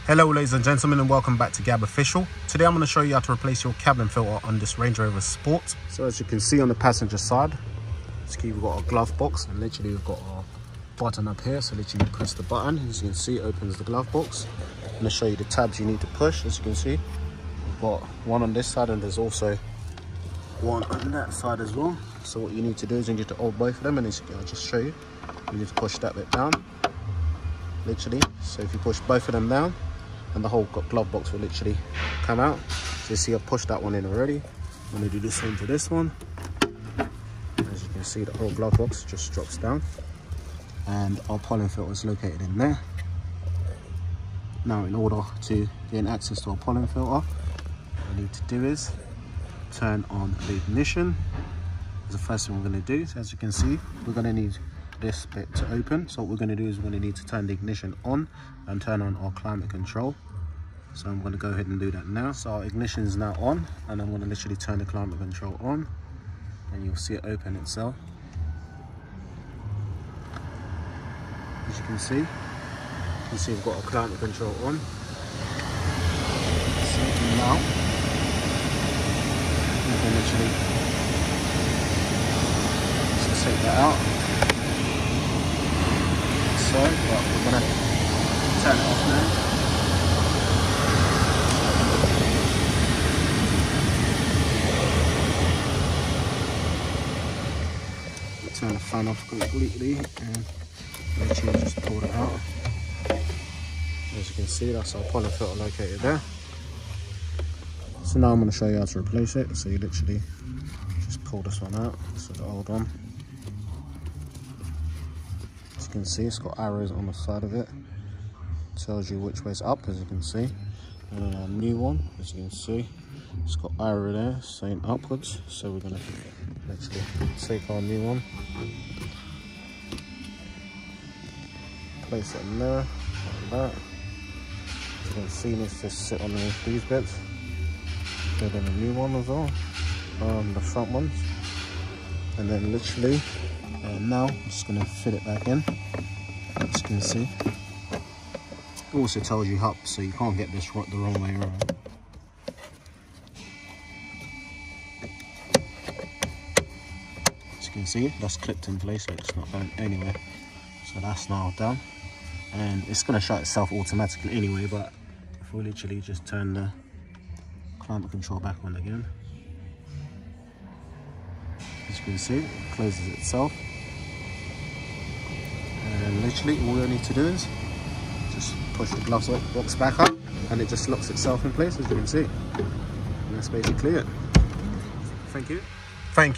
Hello ladies and gentlemen, and welcome back to Gab Official. Today I'm going to show you how to replace your cabin filter on this Range Rover Sport. So as you can see on the passenger side, we've got a glove box, and literally we've got a button up here. So literally press the button, as you can see, it opens the glove box. I'm going to show you the tabs you need to push. As you can see, we've got one on this side and there's also one on that side as well. So what you need to do is you need to hold both of them, and I'll just show you. You need to push that bit down, literally. So if you push both of them down, and the whole glove box will literally come out. So you see I've pushed that one in already. I'm going to do the same to this one. As you can see, the whole glove box just drops down, and our pollen filter is located in there. Now in order to gain access to our pollen filter, what we need to do is turn on the ignition. That's the first thing we're going to do. So as you can see, we're going to need this bit to open. So what we're going to do is we're going to need to turn the ignition on and turn on our climate control. So I'm going to go ahead and do that now. So our ignition is now on, and I'm going to literally turn the climate control on, and you'll see it open itself. As you can see we've got our climate control on. So now we can literally just take that out. So, but we're going to turn it off now. Turn the fan off completely and literally just pull it out. As you can see, that's our pollen filter located there. So now I'm going to show you how to replace it. So you literally just pull this one out. This is the old one. As you can see, it's got arrows on the side of it. Tells you which way it's up, as you can see. And then our new one, as you can see, it's got arrow there saying upwards. So we're going to literally take our new one, place it in there like that. As you can see, it needs to sit underneath these bits. Put in a new one as well, the front ones, and then literally now I'm just going to fit it back in. As you can see, it also tells you up, so you can't get this the wrong way around. As you can see, that's clipped in place, so it's not going anywhere. So that's now done, and it's going to shut itself automatically anyway. But if we literally just turn the climate control back on again, as you can see, it closes itself, and literally all we need to do is just push the glove box back up, and it just locks itself in place, as you can see. And that's basically it. Thank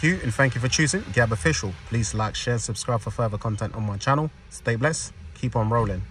you, and thank you for choosing Gab Official. Please like, share, subscribe for further content on my channel. Stay blessed, keep on rolling.